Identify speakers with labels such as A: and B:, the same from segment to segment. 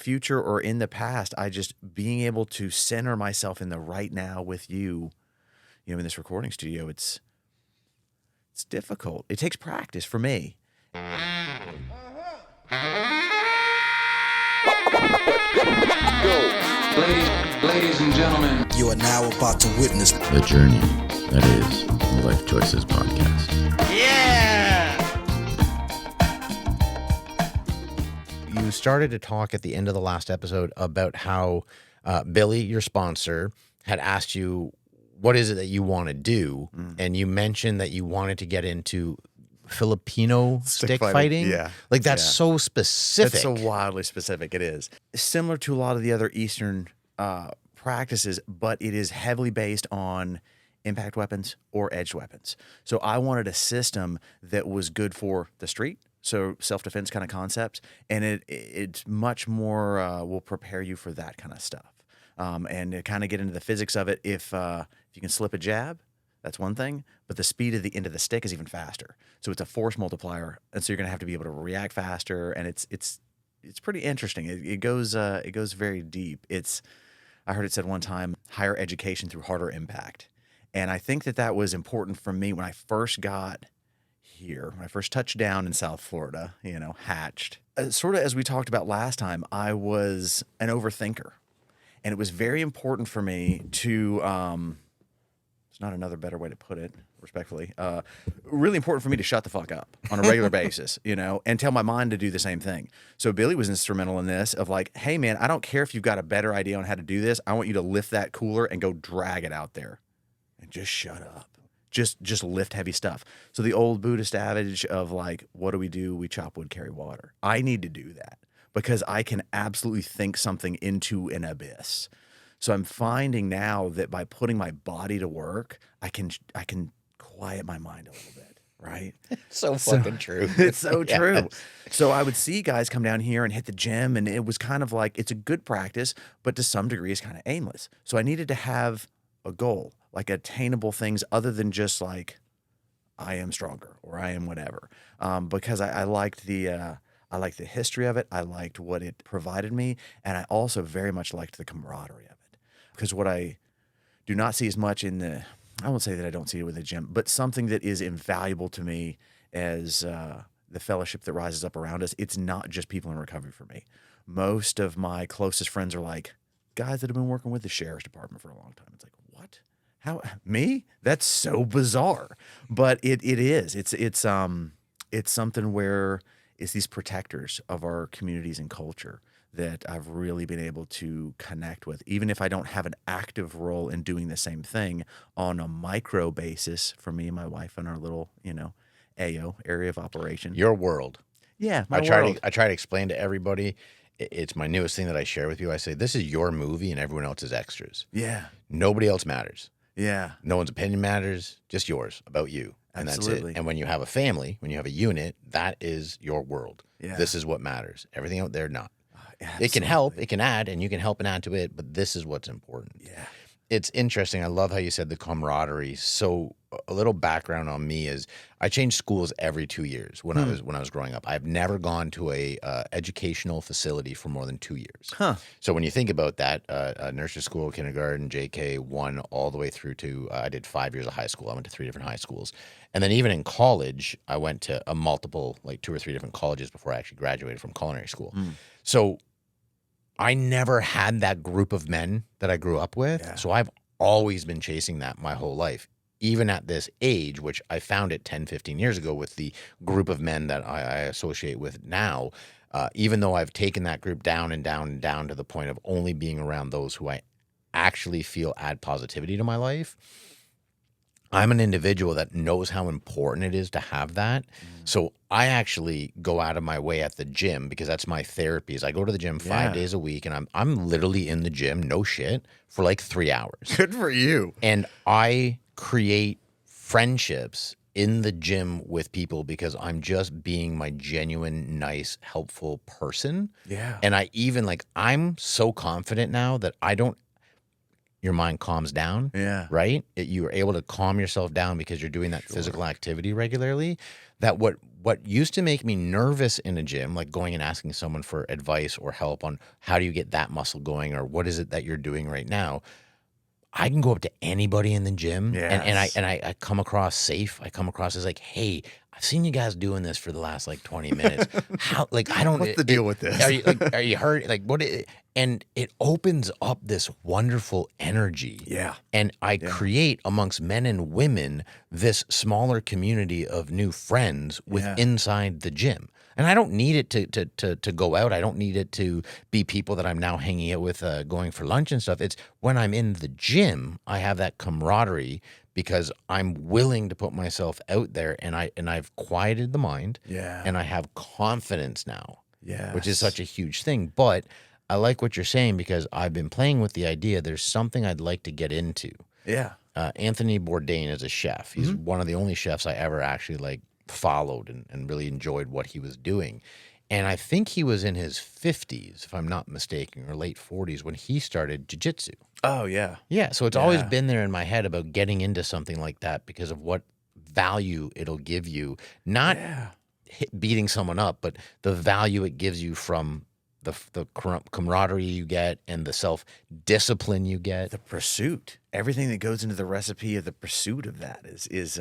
A: future or in the past, I just being able to center myself in the right now with you, in this recording studio, it's difficult. It takes practice for me.
B: Ladies and gentlemen,
C: you are now about to witness
D: the journey that is the Lyfe Choyces podcast.
A: Yeah!
E: You started to talk at the end of the last episode about how Billy, your sponsor, had asked you, what is it that you want to do? And you mentioned that you wanted to get into Filipino stick fighting.
A: Yeah.
E: Like, that's so specific.
A: That's so wildly specific. It is. Similar to a lot of the other Eastern practices, but it is heavily based on impact weapons or edged weapons. So I wanted a system that was good for the street, so self-defense kind of concepts, and it's much more will prepare you for that kind of stuff. And to kind of get into the physics of it, if you can slip a jab, that's one thing, but the speed of the end of the stick is even faster. So it's a force multiplier, and so you're going to have to be able to react faster, and it's pretty interesting. It goes very deep. I heard it said one time, higher education through harder impact, and I think that was important for me when I first got here, when I first touched down in South Florida. Hatched. Sort of as we talked about last time, I was an overthinker. And it was very important for me to, it's not another better way to put it, respectfully, really important for me to shut the fuck up on a regular basis, and tell my mind to do the same thing. So Billy was instrumental in this of like, hey man, I don't care if you've got a better idea on how to do this. I want you to lift that cooler and go drag it out there and just shut up. Just lift heavy stuff. So the old Buddhist adage of like, what do? We chop wood, carry water. I need to do that, because I can absolutely think something into an abyss. So I'm finding now that by putting my body to work, I can quiet my mind a little bit, right?
E: So fucking true.
A: It's so
E: Yeah.
A: true. So I would see guys come down here and hit the gym, and it was kind of like, it's a good practice, but to some degree it's kind of aimless. So I needed to have a goal, like attainable things other than just like, I am stronger or I am whatever. Because I liked the history of it. I liked what it provided me. And I also very much liked the camaraderie of it. Because what I do not see as much I won't say that I don't see it with the gym, but something that is invaluable to me as the fellowship that rises up around us. It's not just people in recovery for me. Most of my closest friends are like guys that have been working with the sheriff's department for a long time. It's like, what? How? Me? That's so bizarre. But it is. It's something where it's these protectors of our communities and culture that I've really been able to connect with, even if I don't have an active role in doing the same thing on a micro basis for me and my wife and our little, AO, area of operation.
E: Your world.
A: Yeah,
E: I try to explain to everybody. It's my newest thing that I share with you. I say, this is your movie and everyone else is extras.
A: Yeah.
E: Nobody else matters.
A: Yeah.
E: No one's opinion matters, just yours, about you. And
A: Absolutely.
E: That's it. And when you have a family, when you have a unit, that is your world.
A: Yeah.
E: This is what matters. Everything out there, not.
A: Absolutely.
E: It can help, it can add, and you can help and add to it, but this is what's important.
A: Yeah.
E: It's interesting. I love how you said the camaraderie. So a little background on me is I changed schools every 2 years when I was growing up. I've never gone to a educational facility for more than 2 years.
A: Huh.
E: So when you think about that, nursery school, kindergarten, JK, 1, all the way through to I did 5 years of high school. I went to 3 different high schools. And then even in college, I went to a multiple, like 2 or 3 different colleges before I actually graduated from culinary school. So I never had that group of men that I grew up with. Yeah. So I've always been chasing that my whole life, even at this age, which I found it 10, 15 years ago with the group of men that I associate with now. Even though I've taken that group down and down and down to the point of only being around those who I actually feel add positivity to my life, I'm an individual that knows how important it is to have that. So I actually go out of my way at the gym, because that's my therapy. Is I go to the gym 5 days a week, and I'm literally in the gym, no shit, for like 3 hours.
A: Good for you.
E: And I create friendships in the gym with people because I'm just being my genuine, nice, helpful person.
A: Yeah.
E: And I'm so confident now that your mind calms down.
A: Yeah.
E: Right? You are able to calm yourself down because you're doing that physical activity regularly. that what used to make me nervous in a gym, like going and asking someone for advice or help on how do you get that muscle going or what is it that you're doing right now, I can go up to anybody in the gym and I come across safe. I come across as like, hey, I've seen you guys doing this for the last like 20 minutes. How, like, I don't,
A: What's the deal with this?
E: Are you hurt? Like, and it opens up this wonderful energy.
A: Yeah.
E: And I create amongst men and women this smaller community of new friends inside the gym. And I don't need it to go out. I don't need it to be people that I'm now hanging out with, going for lunch and stuff. It's when I'm in the gym, I have that camaraderie because I'm willing to put myself out there, and I've quieted the mind.
A: Yeah.
E: And I have confidence now.
A: Yeah.
E: Which is such a huge thing. But I like what you're saying because I've been playing with the idea there's something I'd like to get into.
A: Yeah.
E: Anthony Bourdain is a chef. He's one of the only chefs I ever actually like followed and really enjoyed what he was doing. And I think he was in his 50s, if I'm not mistaken, or late 40s when he started jiu-jitsu.
A: Oh, yeah.
E: Yeah, so it's always been there in my head about getting into something like that because of what value it'll give you. Not beating someone up, but the value it gives you from the camaraderie you get and the self-discipline you get.
A: The pursuit, everything that goes into the recipe of the pursuit of that is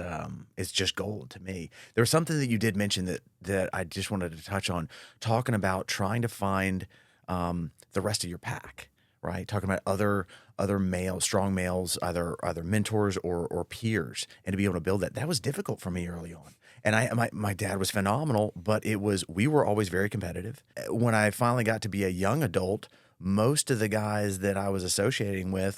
A: just gold to me. There was something that you did mention that I just wanted to touch on, talking about trying to find the rest of your pack, right? Talking about other males, strong males, either mentors or peers, and to be able to build that. That was difficult for me early on. And my dad was phenomenal, but we were always very competitive. When I finally got to be a young adult, most of the guys that I was associating with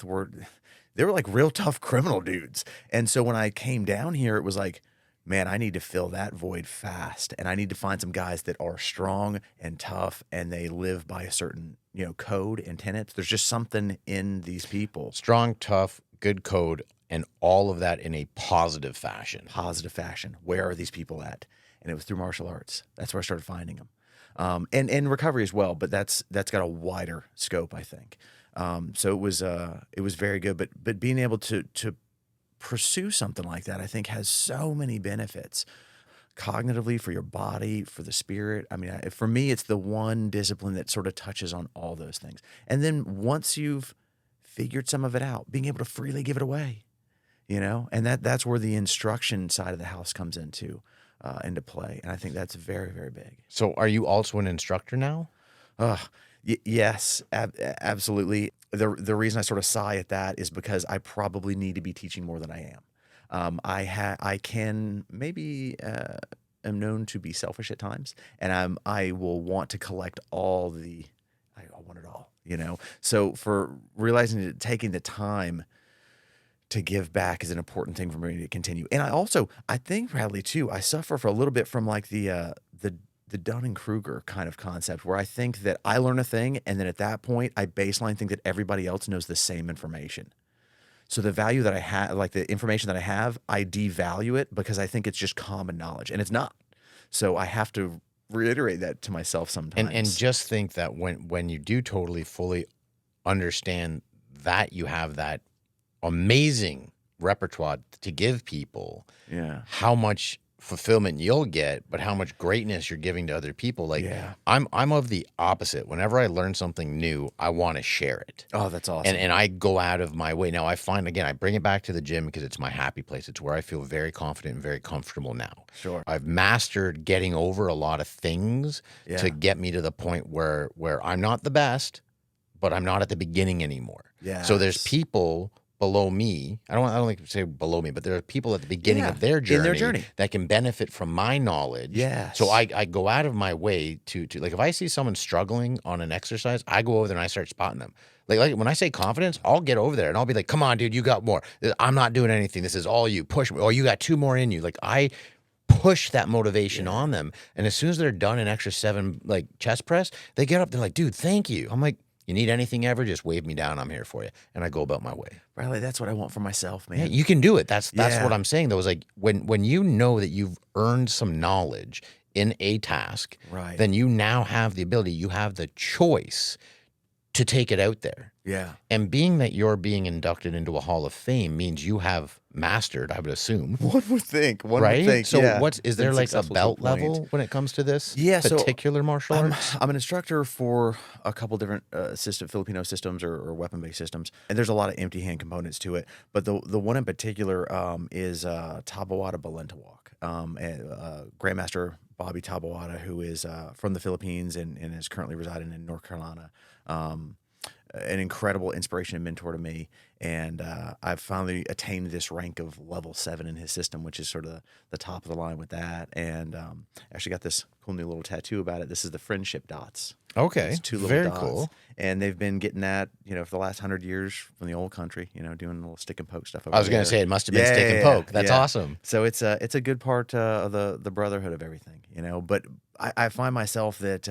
A: they were like real tough criminal dudes. And so when I came down here, it was like, man, I need to fill that void fast. And I need to find some guys that are strong and tough and they live by a certain, code and tenets. There's just something in these people.
E: Strong, tough, good code, and all of that in a positive fashion.
A: Positive fashion. Where are these people at? And it was through martial arts. That's where I started finding them. And recovery as well, but that's got a wider scope, I think. So it was very good, but being able to pursue something like that, I think has so many benefits cognitively, for your body, for the spirit. I mean, for me, it's the one discipline that sort of touches on all those things. And then once you've figured some of it out, being able to freely give it away, and that's where the instruction side of the house comes into play. And I think that's very, very big.
E: So are you also an instructor now?
A: Yes, absolutely. The reason I sort of sigh at that is because I probably need to be teaching more than I am. I can maybe am known to be selfish at times, and I will want to collect I want it all, So for realizing that taking the time to give back is an important thing for me to continue. And I think, Bradley, too, I suffer for a little bit from like the Dunning-Kruger kind of concept, where I think that I learn a thing, and then at that point, I baseline think that everybody else knows the same information. So the value that I have, like the information that I have, I devalue it because I think it's just common knowledge, and it's not. So I have to reiterate that to myself sometimes.
E: And just think that when you do totally fully understand that you have that amazing repertoire to give people, how much fulfillment you'll get, but how much greatness you're giving to other people. Like, I'm of the opposite. Whenever I learn something new, I want to share it.
A: Oh, that's awesome.
E: And I go out of my way. Now I find, again, I bring it back to the gym because it's my happy place. It's where I feel very confident and very comfortable now.
A: Sure.
E: I've mastered getting over a lot of things to get me to the point where I'm not the best, but I'm not at the beginning anymore.
A: Yeah.
E: So there's people below me. I don't like to say below me, but there are people at the beginning of their journey,
A: in their journey,
E: that can benefit from my knowledge.
A: Yes.
E: So I go out of my way to like, if I see someone struggling on an exercise, I go over there and I start spotting them. Like when I say confidence, I'll get over there and I'll be like, come on, dude, you got more. I'm not doing anything. This is all you. Push me. Or you got 2 more in you. Like I push that motivation on them. And as soon as they're done an extra 7 like chest press, they get up, they're like, dude, thank you. I'm like, you need anything ever, just wave me down. I'm here for you. And I go about my way.
A: Bradley, that's what I want for myself, man.
E: Yeah, you can do it. That's what I'm saying, though, is like when you know that you've earned some knowledge in a task,
A: right,
E: then you now have the ability, you have the choice to take it out there.
A: Yeah.
E: And being that you're being inducted into a Hall of Fame means you have mastered, I would assume.
A: One would think. One
E: Right?
A: would think.
E: So
A: Yeah.
E: is there
A: Been
E: like a
A: successful to
E: belt
A: point.
E: level when it comes to this
A: Yeah, so
E: particular martial arts?
A: I'm an instructor for a couple different Filipino systems or weapon-based systems, and there's a lot of empty hand components to it. But the one in particular is Tabawada Balintawak, Grandmaster Bobby Tabawada, who is from the Philippines and is currently residing in North Carolina. An incredible inspiration and mentor to me. And I've finally attained this rank of level 7 in his system, which is sort of the top of the line with that. And actually got this cool new little tattoo about it. This is the friendship dots.
E: Okay,
A: It's 2 little
E: very
A: dots.
E: cool.
A: And they've been getting that, for the last 100 years from the old country, doing a little stick and poke stuff over
E: I was going to
A: there.
E: say it must have been stick and poke. That's
A: yeah.
E: awesome.
A: So it's a good part of the brotherhood of everything, But I find myself that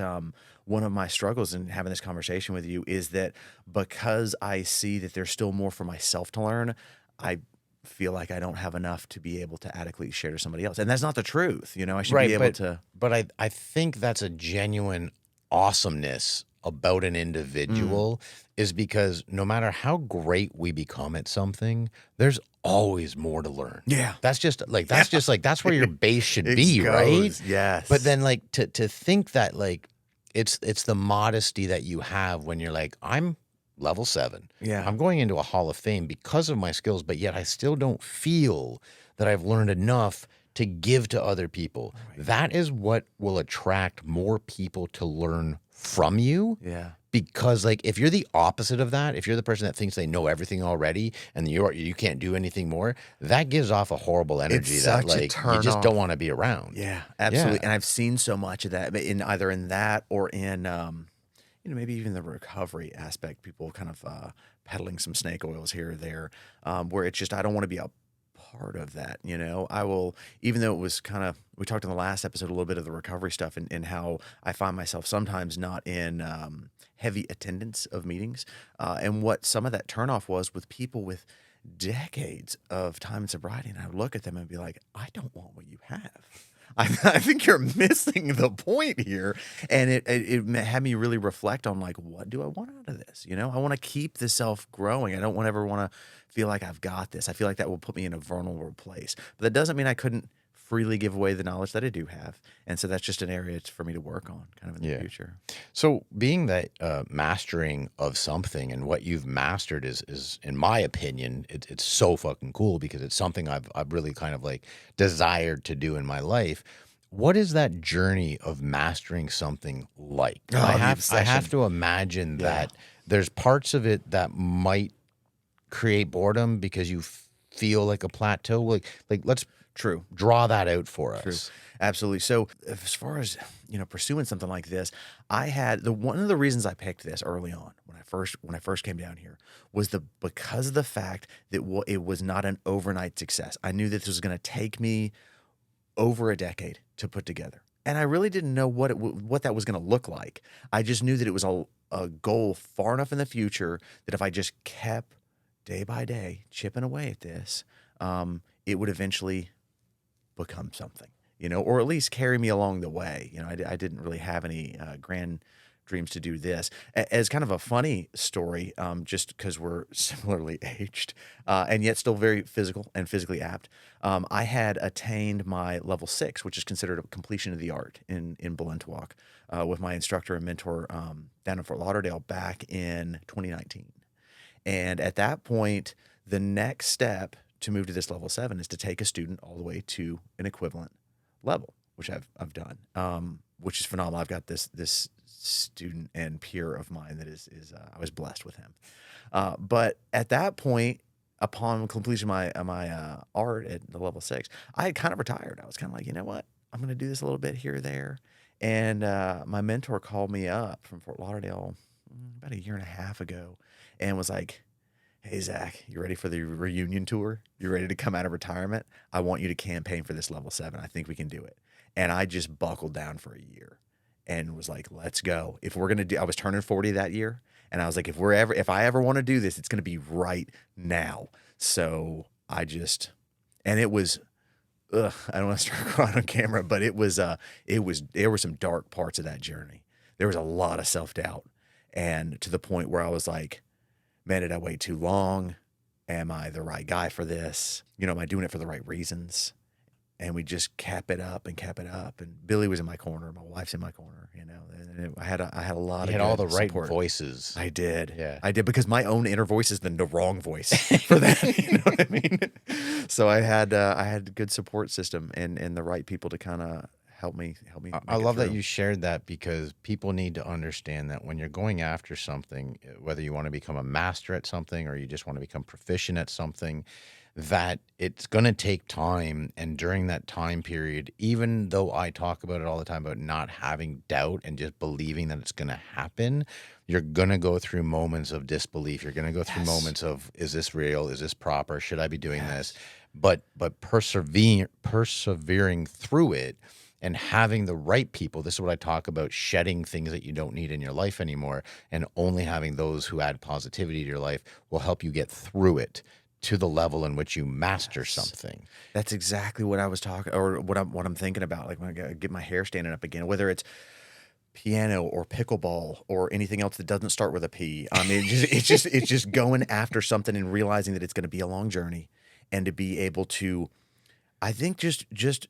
A: one of my struggles in having this conversation with you is that because I see that there's still more for myself to learn, I feel like I don't have enough to be able to adequately share to somebody else. And that's not the truth. I should be able to.
E: But I think that's a genuine awesomeness about an individual is because no matter how great we become at something, there's always more to learn.
A: Yeah.
E: That's just like that's where your base should
A: It
E: be,
A: goes,
E: right?
A: yes.
E: But then like to think that like it's the modesty that you have when you're like, I'm level 7.
A: Yeah.
E: I'm going into a Hall of Fame because of my skills, but yet I still don't feel that I've learned enough to give to other people. Right. That is what will attract more people to learn from you.
A: Yeah.
E: Because like if you're the opposite of that, if you're the person that thinks they know everything already and you can't do anything more, that gives off a horrible energy
A: It's
E: that
A: such a
E: like you
A: turn
E: just
A: off.
E: don't want to be around.
A: Yeah, absolutely.
E: Yeah.
A: And I've seen so much of that in either in that or in maybe even the recovery aspect, people kind of peddling some snake oils here or there, where it's just I don't want to be a part of that. I will, even though it was kind of, we talked in the last episode a little bit of the recovery stuff and how I find myself sometimes not in heavy attendance of meetings, and what some of that turnoff was with people with decades of time in sobriety, and I would look at them and be like, I don't want what you have. I think you're missing the point here. And it had me really reflect on like, what do I want out of this? I want to keep the self growing. I don't ever want to feel like I've got this. I feel like that will put me in a vulnerable place. But that doesn't mean I couldn't freely give away the knowledge that I do have. And so that's just an area for me to work on kind of in the future.
E: So being that mastering of something and what you've mastered is in my opinion, it's so fucking cool because it's something I've really kind of like desired to do in my life. What is that journey of mastering something like?
A: Oh,
E: I have to imagine that there's parts of it that might create boredom because you feel like a plateau. Like let's draw that out for us.
A: Absolutely. So as far as, pursuing something like this, I had one of the reasons I picked this early on when I first came down here was because of the fact that it was not an overnight success. I knew that this was going to take me over a decade to put together. And I really didn't know what that was going to look like. I just knew that it was a goal far enough in the future that if I just kept day by day chipping away at this, it would eventually become something, or at least carry me along the way. I didn't really have any grand dreams to do this. As kind of a funny story, just because we're similarly aged and yet still very physical and physically apt, I had attained my level 6, which is considered a completion of the art in Balintawak, with my instructor and mentor down in Fort Lauderdale back in 2019. And at that point, the next step to move to this level 7 is to take a student all the way to an equivalent level, which I've done, which is phenomenal. I've got this student and peer of mine that is I was blessed with him. But at that point, upon completion of my art at the level 6, I had kind of retired. I was kind of like, you know what? I'm going to do this a little bit here or there. And my mentor called me up from Fort Lauderdale about a year and a half ago and was like, hey, Zach, you ready for the reunion tour? You ready to come out of retirement? I want you to campaign for this level 7. I think we can do it. And I just buckled down for a year and was like, let's go. If we're going to do, I was turning 40 that year. And I was like, if I ever want to do this, it's going to be right now. So and it was, I don't want to start crying on camera, but there were some dark parts of that journey. There was a lot of self-doubt, and to the point where I was like, man, did I wait too long? am I the right guy for this? You know, am I doing it for the right reasons? And we just kept it up and kept it up. And Billy was in my corner. My wife's in my corner, you know. And I had a lot
E: You
A: of
E: had all
A: good
E: the right
A: support.
E: voices.
A: I did.
E: Yeah.
A: I did, because my own inner voice is the wrong voice for that. You know what I mean? So I had a good support system and the right people to kind of help me.
E: I love that you shared that, because people need to understand that when you're going after something, whether you want to become a master at something or you just want to become proficient at something, that it's going to take time. And during that time period, even though I talk about it all the time about not having doubt and just believing that it's going to happen, you're going to go through moments of disbelief. You're going to go through moments of, is this real? Is this proper? Should I be doing this? But persevering through it and having the right people. This is what I talk about, shedding things that you don't need in your life anymore, and only having those who add positivity to your life will help you get through it to the level in which you master something.
A: That's exactly what I was talking, or what I'm thinking about. Like when I get my hair standing up again, whether it's piano or pickleball or anything else that doesn't start with a P. I mean, it's just going after something and realizing that it's going to be a long journey, and to be able to, I think just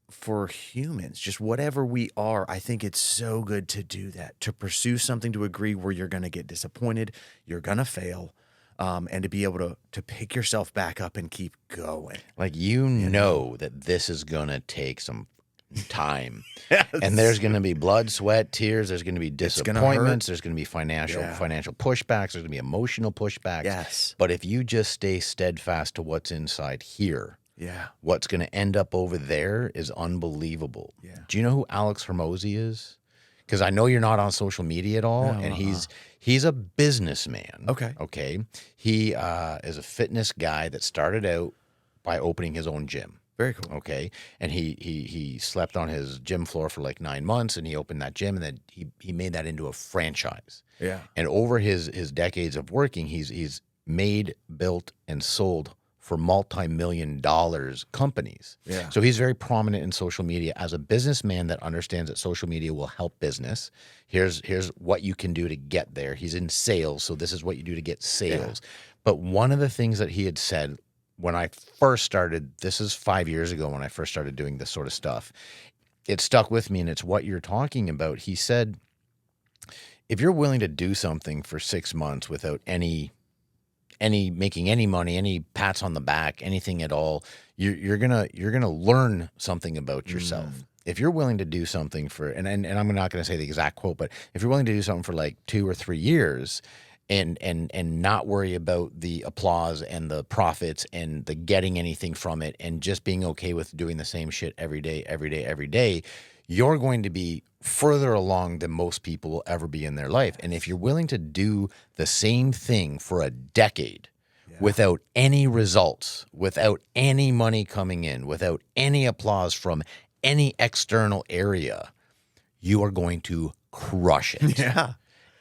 A: for humans, just whatever we are, I think it's so good to do that, to pursue something to a degree where you're going to get disappointed, you're going to fail. And to be able to pick yourself back up and keep going.
E: Like, you know that this is going to take some time. And there's going to be blood, sweat, tears. There's going to be disappointments. There's going to be financial pushbacks. There's going to be emotional pushbacks.
A: Yes.
E: But if you just stay steadfast to what's inside here, what's going to end up over there is unbelievable. Yeah. Do you know who 𝐬𝐿𝐴𝐿 is? Because I know you're not on social media at all, and he's a businessman. Okay. He is a fitness guy that started out by opening his own gym.
A: Very cool.
E: Okay, and he slept on his gym floor for like 9 months, and he opened that gym, and then he made that into a franchise.
A: Yeah.
E: And over his decades of working, he's made, built, and sold for multi-million-dollar companies.
A: Yeah.
E: So he's very prominent in social media as a businessman that understands that social media will help business. Here's what you can do to get there. He's in sales, so this is what you do to get sales. Yeah. But one of the things that he had said when I first started, this is 5 years ago when I first started doing this sort of stuff, it stuck with me, and it's what you're talking about. He said, if you're willing to do something for 6 months without making any money, any pats on the back, anything at all, you're gonna learn something about yourself. If you're willing to do something for, and I'm not gonna say the exact quote, but if you're willing to do something for like 2 or 3 years, and not worry about the applause and the profits and the getting anything from it, and just being okay with doing the same shit every day, you're going to be further along than most people will ever be in their life. And if you're willing to do the same thing for a decade without any results, without any money coming in, without any applause from any external area, you are going to crush it.
A: Yeah.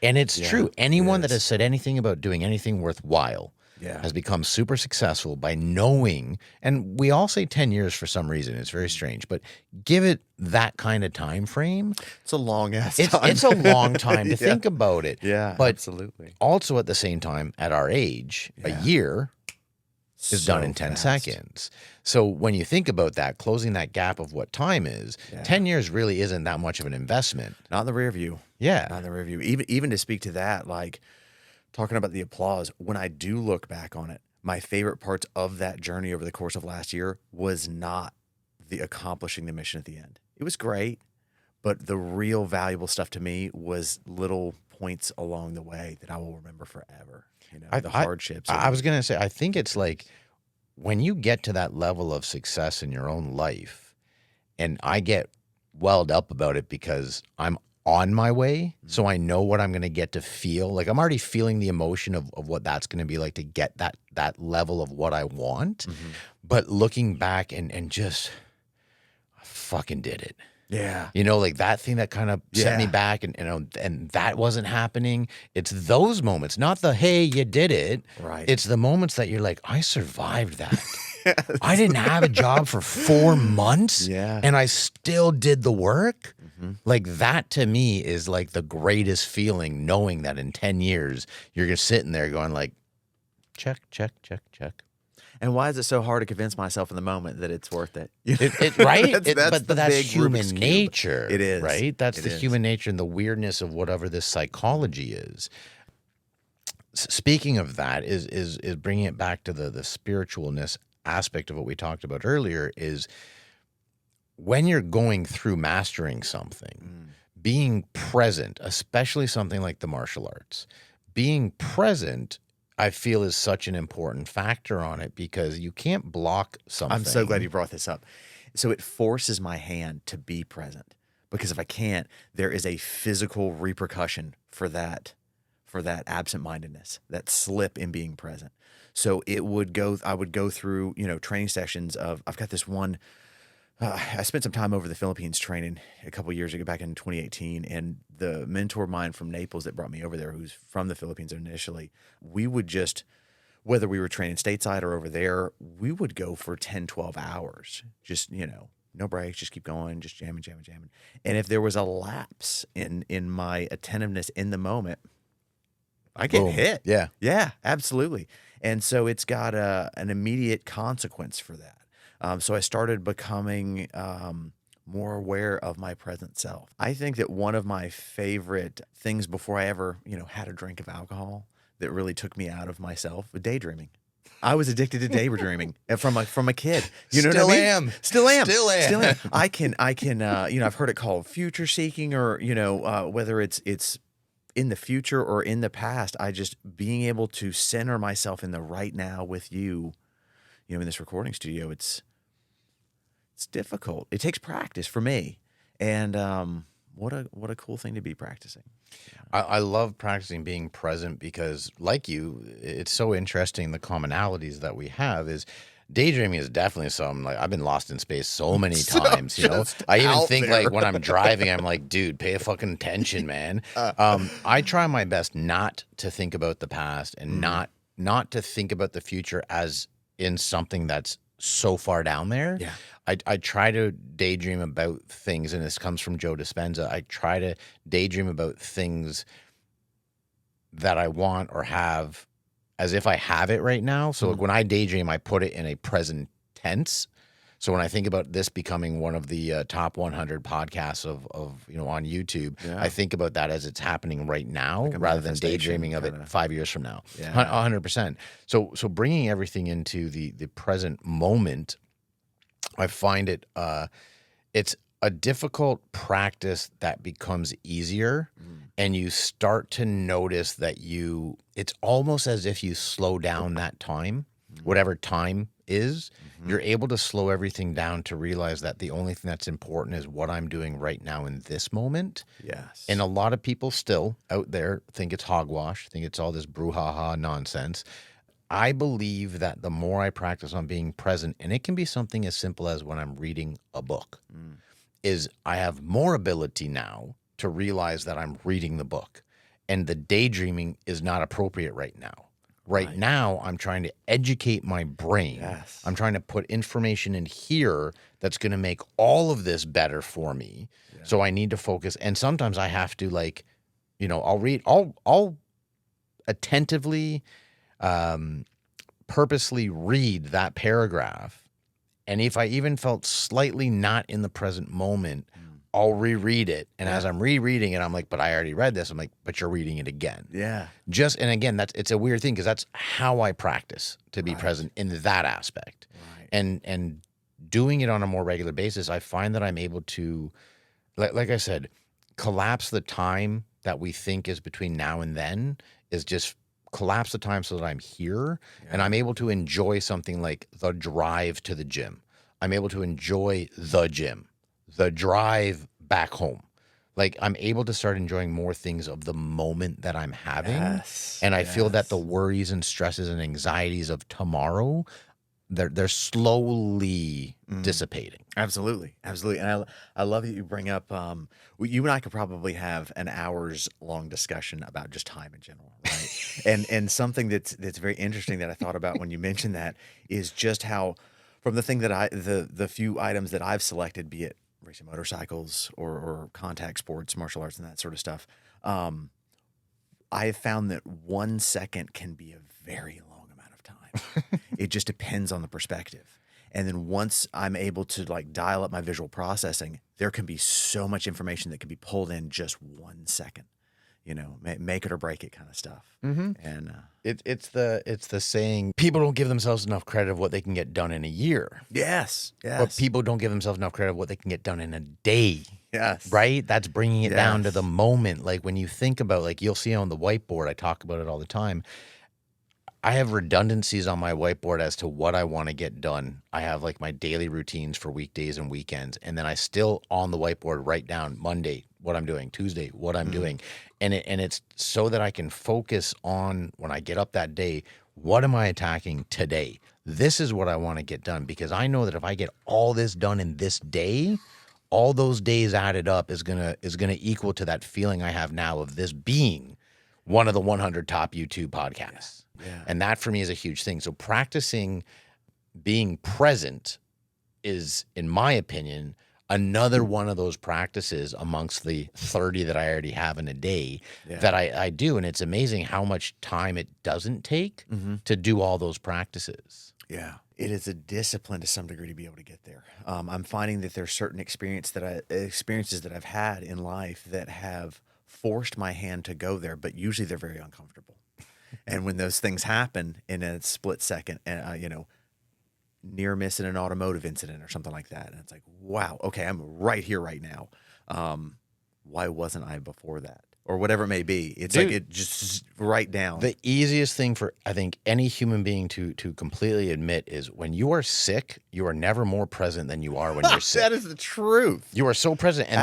E: And it's true. Anyone that has said anything about doing anything worthwhile has become super successful by knowing, and we all say 10 years for some reason. It's very strange, but give it that kind of time frame.
A: It's a long ass time.
E: It's a long time to think about it.
A: Yeah,
E: but
A: absolutely.
E: Also at the same time, at our age, a year is done in 10 seconds. So when you think about that, closing that gap of what time is, 10 years really isn't that much of an investment.
A: Not in the rear view.
E: Yeah.
A: Not in the rear view. Even to speak to that, like talking about the applause, when I do look back on it, my favorite parts of that journey over the course of last year was not the accomplishing the mission at the end. It was great, but the real valuable stuff to me was little points along the way that I will remember forever. You know, the hardships.
E: I was going to say, I think it's like when you get to that level of success in your own life, and I get welled up about it because I'm on my way, so I know what I'm going to get to feel. Like, I'm already feeling the emotion of what that's going to be like to get that level of what I want. But looking back and just, I fucking did it.
A: Yeah.
E: You know, like that thing that kind of set me back, and that wasn't happening. It's those moments, not the, hey, you did it.
A: Right.
E: It's the moments that you're like, I survived that. I didn't have a job for 4 months, and I still did the work. Like, that to me is like the greatest feeling, knowing that in 10 years, you're just sitting there going like, check, check, check, check.
A: And why is it so hard to convince myself in the moment that it's worth it?
E: Right?
A: That's
E: But
A: the
E: that's
A: big
E: human
A: Rubik's Cube.
E: nature.
A: It is.
E: Right? That's
A: It
E: the
A: is.
E: human nature and the weirdness of whatever this psychology is. Speaking of that, is bringing it back to the spiritualness aspect of what we talked about earlier, is when you're going through mastering something, being present, especially something like the martial arts, being present, I feel, is such an important factor on it, because you can't block something.
A: I'm so glad you brought this up. So it forces my hand to be present, because if I can't, there is a physical repercussion for that absent-mindedness, that slip in being present. So I would go through, training sessions of, I've got this one, I spent some time over the Philippines training a couple years ago, back in 2018, and the mentor of mine from Naples that brought me over there, who's from the Philippines initially, we would just, whether we were training stateside or over there, we would go for 10, 12 hours, just, no breaks, just keep going, just jamming. And if there was a lapse in my attentiveness in the moment, I get
E: Boom.
A: hit.
E: Yeah.
A: Yeah, absolutely. And so it's got an immediate consequence for that. So I started becoming more aware of my present self. I think that one of my favorite things before I ever, had a drink of alcohol that really took me out of myself was daydreaming. I was addicted to daydreaming from a kid. You know
E: Still
A: what I mean?
E: am.
A: Still am.
E: Still am.
A: Still am. I can. I've heard it called future seeking, or whether it's in the future or in the past. I just being able to center myself in the right now with you. In this recording studio, it's difficult. It takes practice for me, and what a cool thing to be practicing.
E: I love practicing being present, because, like you, it's so interesting, the commonalities that we have. Is daydreaming is definitely something, like, I've been lost in space so many times, I even
A: out
E: think
A: there.
E: like when I'm driving, I'm like, dude, pay a fucking attention, man. I try my best not to think about the past, and not to think about the future as in something that's so far down there.
A: Yeah.
E: I try to daydream about things, and this comes from Joe Dispenza. I try to daydream about things that I want or have as if I have it right now. So like when I daydream, I put it in a present tense. So when I think about this becoming one of the top 100 podcasts of on YouTube,
A: Yeah.
E: I think about that as it's happening right now,
A: a
E: rather than
A: manifestation
E: daydreaming of it
A: kinda.
E: 5 years from now.
A: Yeah.
E: 100%. So bringing everything into the present moment, I find it's a difficult practice that becomes easier, and you start to notice that it's almost as if you slow down that time, whatever time is. You're able to slow everything down to realize that the only thing that's important is what I'm doing right now in this moment.
A: Yes.
E: And a lot of people still out there think it's hogwash, think it's all this brouhaha nonsense. I believe that the more I practice on being present, and it can be something as simple as when I'm reading a book, is I have more ability now to realize that I'm reading the book, and the daydreaming is not appropriate right now. Right now, I'm trying to educate my brain.
A: Yes.
E: I'm trying to put information in here that's going to make all of this better for me. Yeah. So I need to focus. And sometimes I have to, I'll attentively, purposely read that paragraph. And if I even felt slightly not in the present moment, I'll reread it. And as I'm rereading it, I'm like, but I already read this. I'm like, but you're reading it again.
A: Yeah.
E: And again, it's a weird thing, because that's how I practice to be present in that aspect.
A: Right.
E: And doing it on a more regular basis, I find that I'm able to, like I said, collapse the time that we think is between now and then, is just collapse the time so that I'm here, and I'm able to enjoy something like the drive to the gym. I'm able to enjoy the gym, the drive back home. Like, I'm able to start enjoying more things of the moment that I'm having.
A: Yes.
E: And I feel that the worries and stresses and anxieties of tomorrow, they're slowly dissipating.
A: Absolutely. And I love that you bring up, you and I could probably have an hour's long discussion about just time in general, right? and something that's very interesting that I thought about when you mentioned that is just how, from the thing that the few items that I've selected, be it racing motorcycles or contact sports, martial arts, and that sort of stuff, I have found that 1 second can be a very long amount It just depends on the perspective. And then once I'm able to like dial up my visual processing, there can be so much information that can be pulled in just 1 second, make it or break it kind of stuff. And
E: It's the saying, people don't give themselves enough credit of what they can get done in a year.
A: yes,
E: But people don't give themselves enough credit of what they can get done in a day.
A: yes,
E: Right? That's bringing it down to
A: Yes.
E: the moment. Like when you think about, like you'll see on the whiteboard, I talk about it all the time. I have redundancies on my whiteboard as to what I want to get done. I have like my daily routines for weekdays and weekends. And then I still on the whiteboard write down Monday, what I'm doing, Tuesday, what I'm doing. And it's so that I can focus on when I get up that day, what am I attacking today? This is what I want to get done, because I know that if I get all this done in this day, all those days added up is gonna equal to that feeling I have now of this being one of the 100 top YouTube podcasts.
A: Yeah.
E: And that for me is a huge thing. So practicing being present is, in my opinion, another one of those practices amongst the 30 that I already have in a day that I do. And it's amazing how much time it doesn't take to do all those practices.
A: Yeah, it is a discipline to some degree to be able to get there. I'm finding that there's certain experiences that I've had in life that have forced my hand to go there, but usually they're very uncomfortable. And when those things happen in a split second, and near miss in an automotive incident or something like that, and it's like, wow, okay, I'm right here, right now. Why wasn't I before that? Or whatever it may be. It's like it just right down.
E: The easiest thing for, I think, any human being to completely admit is when you are sick, you are never more present than you are when you're sick.
A: That is the truth.
E: You are so present. And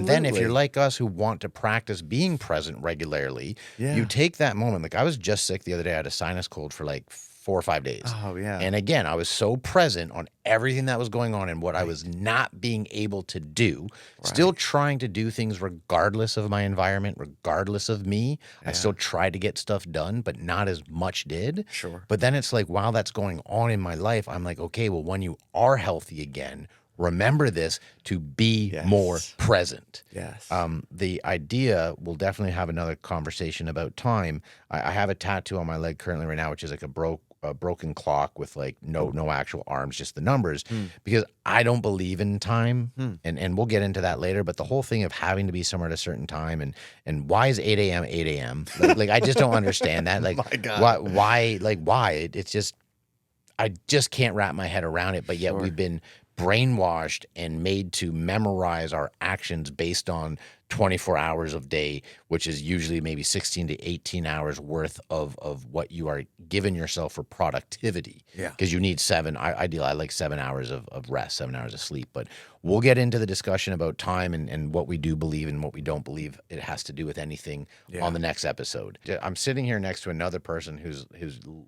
E: then if
A: Absolutely.
E: you're like us who want to practice being present regularly,
A: Yeah.
E: you take that moment. Like I was just sick the other day. I had a sinus cold for like 4 or 5 days.
A: Oh, yeah.
E: And again, I was so present on everything that was going on and what I was not being able to do, still trying to do things regardless of my environment, regardless of me. I still tried to get stuff done, but not as much did.
A: Sure.
E: But then it's like, while that's going on in my life, I'm like, okay, well, when you are healthy again, remember this to be more present.
A: Yes.
E: The idea, we'll definitely have another conversation about time. I have a tattoo on my leg currently right now, which is like a broken clock with like no actual arms, just the numbers, because I don't believe in time. And we'll get into that later. But the whole thing of having to be somewhere at a certain time and why is 8 a.m. 8 a.m.? Like I just don't understand that. Like
A: My God.
E: why? It's just, I just can't wrap my head around it. But yet we've been brainwashed and made to memorize our actions based on 24 hours of day, which is usually maybe 16 to 18 hours worth of what you are giving yourself for productivity.
A: Yeah.
E: Because you need ideally I like 7 hours of rest, 7 hours of sleep. But we'll get into the discussion about time and what we do believe and what we don't believe it has to do with anything on the next episode. I'm sitting here next to another person who's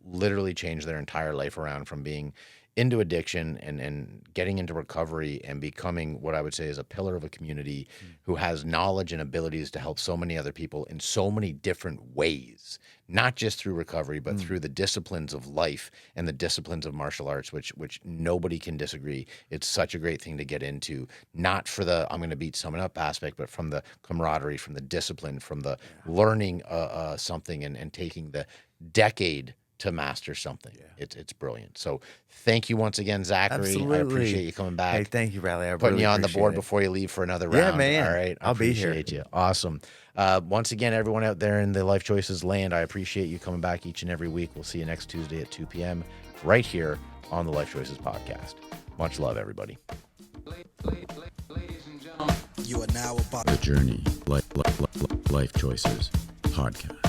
E: literally changed their entire life around from being into addiction and getting into recovery and becoming what I would say is a pillar of a community who has knowledge and abilities to help so many other people in so many different ways, not just through recovery, but through the disciplines of life and the disciplines of martial arts, which nobody can disagree. It's such a great thing to get into, not for the I'm going to beat someone up aspect, but from the camaraderie, from the discipline, from the learning something and taking the decade to master something. It's brilliant. So thank you once again, Zachary.
A: Absolutely.
E: I appreciate you coming back.
A: Hey, thank you, Riley. I
E: Putting
A: really
E: you on the
A: appreciate
E: board
A: it.
E: before you leave for another
A: Yeah,
E: round.
A: man.
E: All right.
A: I'll be here.
E: Appreciate you. Awesome. Once again, everyone out there in the Lyfe Choyces land, I appreciate you coming back each and every week. We'll see you next Tuesday at 2 p.m. right here on the Lyfe Choyces podcast. Much love, everybody.
B: Ladies and gentlemen.
C: You are now about
D: The Journey, Life Choices podcast.